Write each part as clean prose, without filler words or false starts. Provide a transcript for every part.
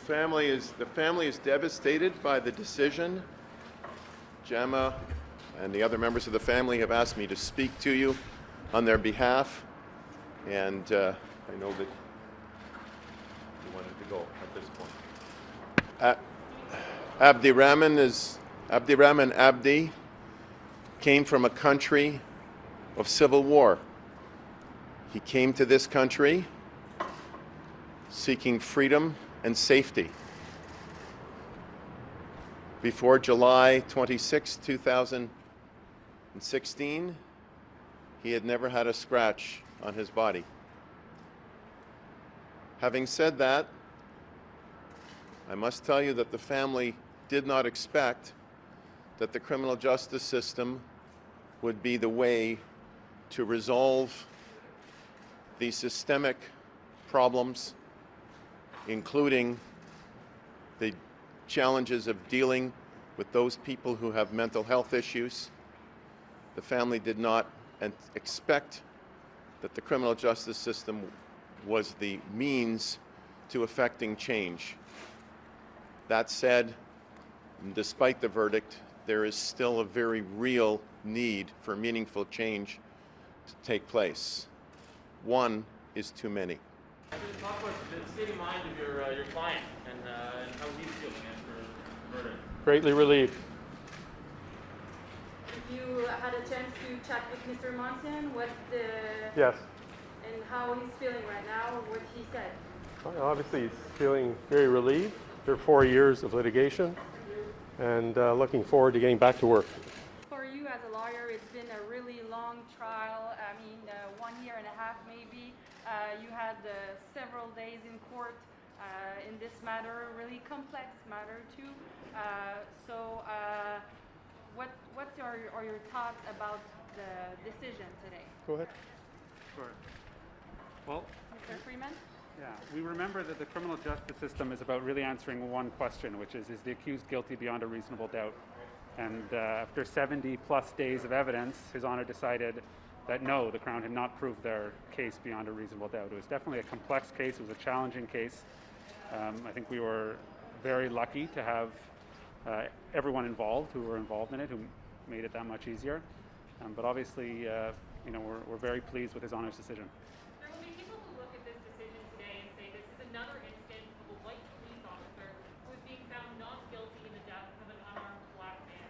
The family is devastated by the decision. Gemma and the other members of the family have asked me to speak to you on their behalf, and I know that you wanted to go at this point. Abdirahman Abdi came from a country of civil war. He came to this country seeking freedom and safety. Before July 26, 2016, he had never had a scratch on his body. Having said that, I must tell you that the family did not expect that the criminal justice system would be the way to resolve the systemic problems, including the challenges of dealing with those people who have mental health issues. The family did not expect that the criminal justice system was the means to effecting change. That said, despite the verdict, there is still a very real need for meaningful change to take place. One is too many. Talk about the state of mind of your client and how he's feeling after the verdict. Greatly relieved. Have you had a chance to chat with Mr. Montsion? Yes. And how he's feeling right now? What he said? Well, obviously, he's feeling very relieved. After 4 years of litigation, and looking forward to getting back to work. For you as a lawyer, it's been a really long trial. I mean, 1 year and a half maybe. You had several days in court in this matter, really complex matter too. What's your thoughts about the decision today? Go ahead. Sure. Well, Mr. Friedman? yeah, we remember that the criminal justice system is about really answering one question, which is the accused guilty beyond a reasonable doubt? And after 70 plus days of evidence, His Honor decided that no, the Crown had not proved their case beyond a reasonable doubt. It was definitely a complex case. It was a challenging case. I think we were very lucky to have everyone involved who were involved in it, who made it that much easier. But obviously, we're very pleased with His Honor's decision. There will be people who look at this decision today and say this is another instance of a white police officer who is being found not guilty in the death of an unarmed black man.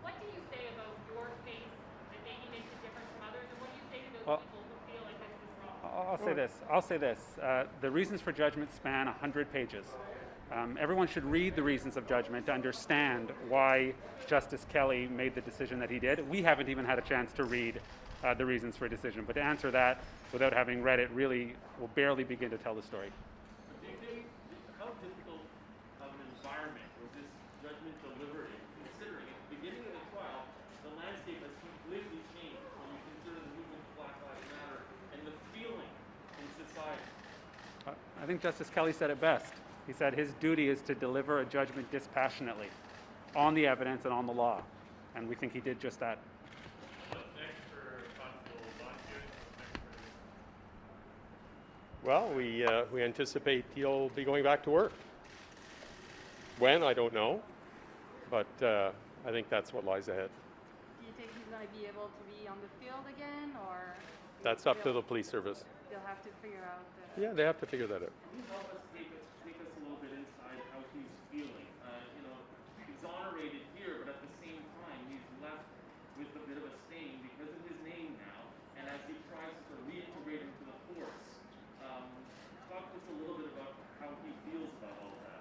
What do you say about your case that maybe makes it different from others, and what do you say to those people who feel like this is wrong? I'll say this. The reasons for judgment span 100 pages. Everyone should read the reasons of judgment to understand why Justice Kelly made the decision that he did. We haven't even had a chance to read the reasons for a decision, but to answer that without having read it really will barely begin to tell the story. Do you think how difficult of an environment was this judgment delivered in, considering at the beginning of the trial, the landscape has completely changed when you consider the movement of Black Lives Matter and the feeling in society? I think Justice Kelly said it best. He said his duty is to deliver a judgment dispassionately on the evidence and on the law, and we think he did just that. Well, we anticipate he'll be going back to work. When, I don't know, but I think that's what lies ahead. Do you think he's going to be able to be on the field again, or? That's up to the police service. They'll have to figure out. Yeah, they have to figure that out. Can you help us take us a little bit inside how he's feeling? He's exonerated here, but at the same time, he's left with a bit of a stain because of his name now, and as he tries to reintegrate into the force. Talk to us a little bit about how he feels about all of that.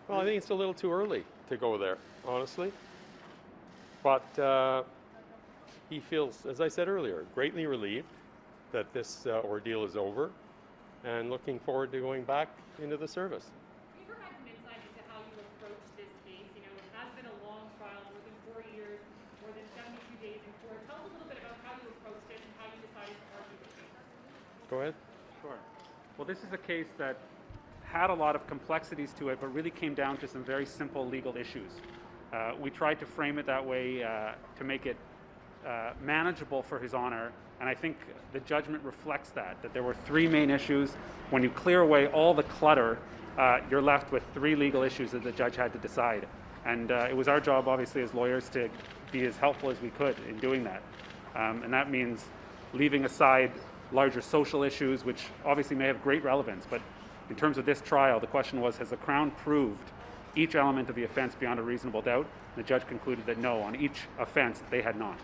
Well, I think it's a little too early to go there, honestly. But he feels, as I said earlier, greatly relieved that this ordeal is over and looking forward to going back into the service. Can you provide some insight into how you approach this case? It has been a long trial, more than 4 years, more than 72 days in court. Tell us a little bit about how you approached it and how you decided to argue the case. Go ahead. Sure. Well, this is a case that had a lot of complexities to it, but really came down to some very simple legal issues. We tried to frame it that way to make it manageable for His Honor, and I think the judgment reflects that there were 3 main issues. When you clear away all the clutter you're left with 3 legal issues that the judge had to decide. And it was our job, obviously, as lawyers to be as helpful as we could in doing that. And that means leaving aside larger social issues, which obviously may have great relevance. But in terms of this trial, the question was, has the Crown proved each element of the offence beyond a reasonable doubt? And the judge concluded that no, on each offence, they had not.